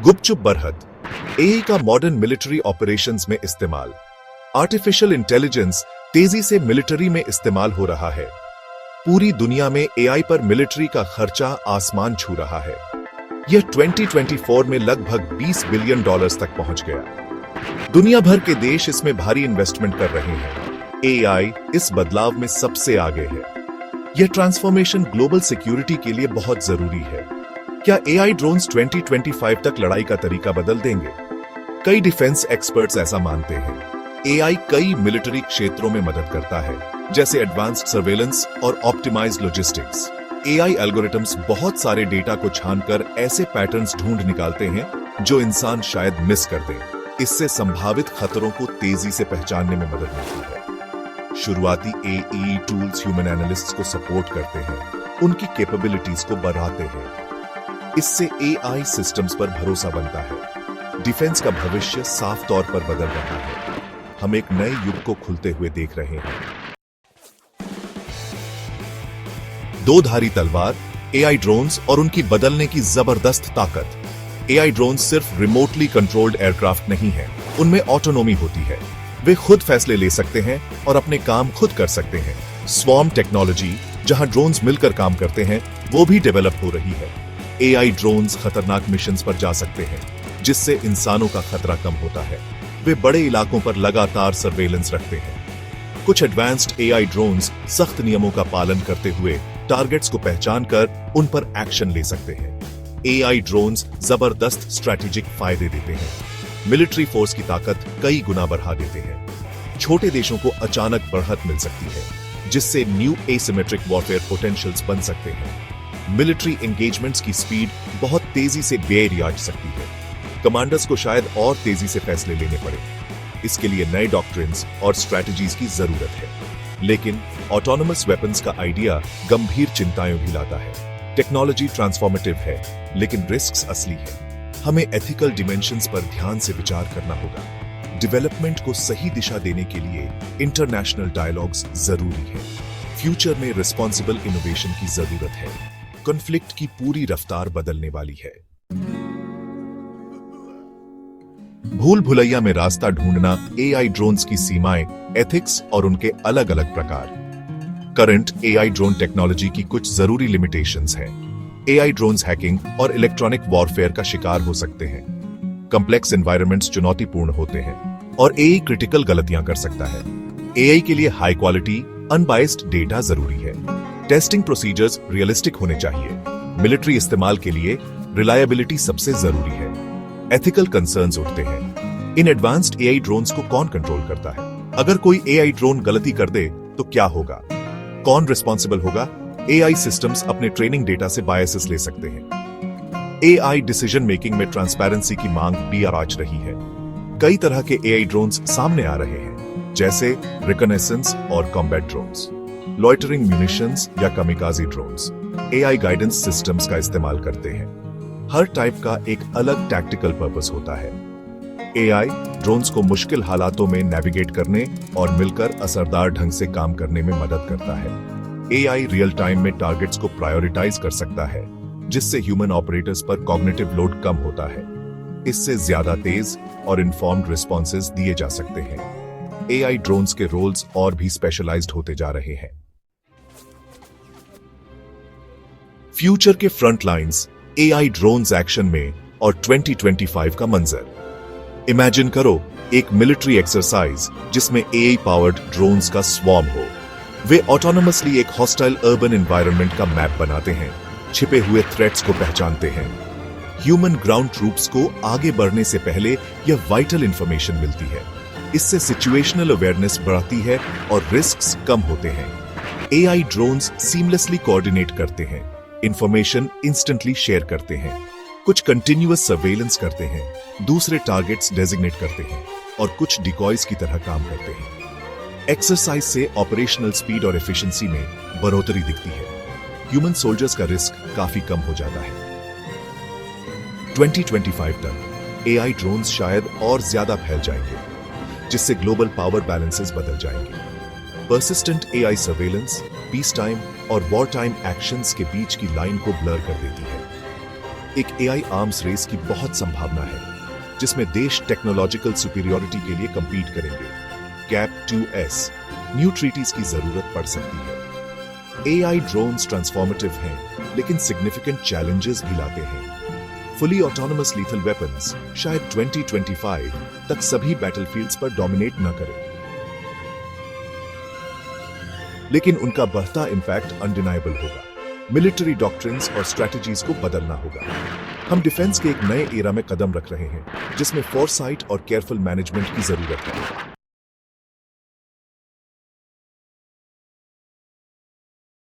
गुपचुप Barhat, AI का modern military operations में इस्तेमाल। आर्टिफिशियल इंटेलिजेंस तेजी से मिलिट्री में इस्तेमाल हो रहा है। पूरी दुनिया में एआई पर मिलिट्री का खर्चा आसमान छू रहा है। यह 2024 में लगभग $20 बिलियन तक पहुंच गया। दुनिया भर के देश इसमें भारी इन्वेस्टमेंट कर रहे हैं। एआई इस बदलाव में सबसे आगे है। यह ट्रांसफॉर्मेशन ग्लोबल सिक्योरिटी के लिए बहुत जरूरी है। क्या एआई ड्रोन्स 2025 तक लड़ाई का तरीका बदल देंगे? कई डिफेंस एक्सपर्ट्स ऐसा मानते हैं। एआई कई मिलिट्री क्षेत्रों में मदद करता है, जैसे एडवांस्ड सर्वेलेंस और ऑप्टिमाइज्ड लॉजिस्टिक्स। एआई एल्गोरिथम्स बहुत सारे डेटा को छानकर ऐसे पैटर्न्स ढूंढ निकालते हैं जो इंसान शायद मिस कर दें। इससे संभावित खतरों को तेजी से पहचानने में मदद मिलती है। शुरुआती एआई टूल्स ह्यूमन एनालिस्ट्स को सपोर्ट करते हैं, उनकी कैपेबिलिटीज को बढ़ाते हैं। इससे एआई सिस्टम्स पर भरोसा बनता है। डिफेंस का भविष्य साफ तौर पर बदल रहा है। हम एक नए युग को खुलते हुए देख रहे हैं। दो धारी तलवार, एआई ड्रोन्स और उनकी बदलने की जबरदस्त ताकत। एआई ड्रोन्स सिर्फ रिमोटली कंट्रोल्ड एयरक्राफ्ट नहीं है, उनमें ऑटोनोमी होती है। वे खुद फैसले ले सकते हैं और अपने काम खुद कर सकते हैं। स्वॉर्म टेक्नोलॉजी, जहां ड्रोन्स मिलकर काम करते हैं, वो भी डेवलप हो रही है। एआई ड्रोन्स खतरनाक मिशंस पर जा सकते हैं, जिससे इंसानों का खतरा कम होता है। वे बड़े इलाकों पर लगातार सर्वेलेंस रखते हैं। कुछ एडवांस्ड एआई ड्रोन्स सख्त नियमों का पालन करते हुए टारगेट्स को पहचान कर उन पर एक्शन ले सकते हैं। एआई ड्रोन्स जबरदस्त स्ट्रैटेजिक फायदे देते हैं। मिलिट्री फोर्स की ताकत कई गुना बढ़ा देते हैं। छोटे देशों को अचानक बढ़त मिल सकती है, जिससे न्यू एसिमेट्रिक वॉरफेयर पोटेंशियल्स बन सकते हैं। मिलिट्री एंगेजमेंट्स की स्पीड बहुत तेजी से बेर आ सकती है। कमांडर्स को शायद और तेजी से फैसले लेने पड़े। इसके लिए नए डॉक्ट्रिन्स और स्ट्रैटेजीज की जरूरत है। लेकिन ऑटोनोमस वेपन्स का आइडिया गंभीर चिंताएं भी लाता है। टेक्नोलॉजी ट्रांसफॉर्मेटिव है, लेकिन रिस्क्स असली है। हमें एथिकल डिमेंशंस पर ध्यान से विचार करना होगा। डेवलपमेंट को सही दिशा देने के लिए इंटरनेशनल डायलॉग्स जरूरी है। फ्यूचर में रिस्पॉन्सिबल इनोवेशन की जरूरत है। कॉन्फ्लिक्ट की पूरी रफ्तार बदलने वाली है। भूल भुलैया में रास्ता ढूंढना, एआई ड्रोन्स की सीमाएं, एथिक्स और उनके अलग अलग प्रकार। करंट एआई ड्रोन टेक्नोलॉजी की कुछ जरूरी लिमिटेशंस हैं। एआई ड्रोन्स हैकिंग और इलेक्ट्रॉनिक वॉरफेयर का शिकार हो सकते हैं। कॉम्प्लेक्स एनवायरनमेंट्स चुनौतीपूर्ण होते हैं और एआई क्रिटिकल गलतियां कर सकता है। एआई के लिए हाई क्वालिटी, अनबायस्ड डेटा जरूरी है। टेस्टिंग प्रोसीजर्स रियलिस्टिक होने चाहिए। मिलिट्री इस्तेमाल के लिए रिलायबिलिटी सबसे जरूरी है। एथिकल कंसर्न्स उठते हैं। इन एडवांस्ड एआई ड्रोन्स को कौन कंट्रोल करता है? अगर कोई एआई ड्रोन गलती कर दे तो क्या होगा? कौन रिस्पॉन्सिबल होगा? एआई सिस्टम्स अपने ट्रेनिंग डेटा से बायसेस ले सकते हैं। एआई डिसीजन मेकिंग में ट्रांसपेरेंसी की मांग भी आज रही है। कई तरह के एआई ड्रोन्स सामने आ रहे हैं, जैसे रिकनेसेंस और कॉम्बैट ड्रोन्स, लॉइटरिंग म्यूनिशंस या कामिकाज़ी ड्रोन्स। एआई गाइडेंस सिस्टम्स का इस्तेमाल करते हैं। हर टाइप का एक अलग टैक्टिकल पर्पस होता है। एआई ड्रोन्स को मुश्किल हालातों में नेविगेट करने और मिलकर असरदार ढंग से काम करने में मदद करता है। एआई रियल टाइम में टारगेट्स को प्रायोरिटाइज कर सकता है, जिससे ह्यूमन ऑपरेटर्स पर कॉग्निटिव लोड कम होता है। इससे ज्यादा तेज और इन्फॉर्म्ड रिस्पॉन्सेज दिए जा सकते हैं। एआई ड्रोन्स के रोल्स और भी स्पेशलाइज्ड होते जा रहे हैं। फ्यूचर के front lines, AI drones action में और 2025 का मंजर। इमेजिन करो एक मिलिट्री एक्सरसाइज जिसमें एआई पावर्ड ड्रोन्स का स्वॉर्म हो। वे ऑटोनोमसली एक हॉस्टाइल अर्बन एनवायरनमेंट का मैप बनाते हैं, छिपे हुए थ्रेट्स को पहचानते हैं। ह्यूमन ग्राउंड ट्रूप्स को आगे बढ़ने से पहले यह वाइटल इंफॉर्मेशन मिलती है। इससे सिचुएशनल अवेयरनेस बढ़ती है और रिस्क्स कम होते हैं। एआई ड्रोन्स सीमलेसली कोऑर्डिनेट करते हैं, इंफॉर्मेशन इंस्टेंटली शेयर करते हैं। कुछ कंटिन्यूअस सर्वेलेंस करते हैं, दूसरे टारगेट्स डेजिग्नेट करते हैं और कुछ डिकॉयज की तरह काम करते हैं। एक्सरसाइज से ऑपरेशनल स्पीड और एफिशिएंसी में बढ़ोतरी दिखती है। ह्यूमन सोल्जर्स का रिस्क काफी कम हो जाता है। 2025 तक एआई ड्रोन्स शायद और ज्यादा फैल जाएंगे, जिससे ग्लोबल पावर बैलेंसेस बदल जाएंगे। Persistent AI surveillance peace time और वॉर टाइम एक्शंस के बीच की लाइन को ब्लर कर देती है। एक एआई आर्म्स रेस की बहुत संभावना है, जिसमें देश टेक्नोलॉजिकल सुपीरियोरिटी के लिए कंपीट करेंगे। गैप 2S न्यू ट्रीटीज की जरूरत पड़ सकती है। एआई ड्रोन्स ट्रांसफॉर्मेटिव हैं, लेकिन सिग्निफिकेंट चैलेंजेस भी लाते हैं। फुली ऑटोनोमस लीथल वेपन्स शायद 2025 तक सभी बैटलफील्ड्स पर डोमिनेट न करें, लेकिन उनका बढ़ता इंपैक्ट अनडिनाइबल होगा। मिलिट्री डॉक्ट्रिन्स और स्ट्रैटेजीज को बदलना होगा। हम डिफेंस के एक नए एरा में कदम रख रहे हैं, जिसमें फोरसाइट और केयरफुल मैनेजमेंट की जरूरत है।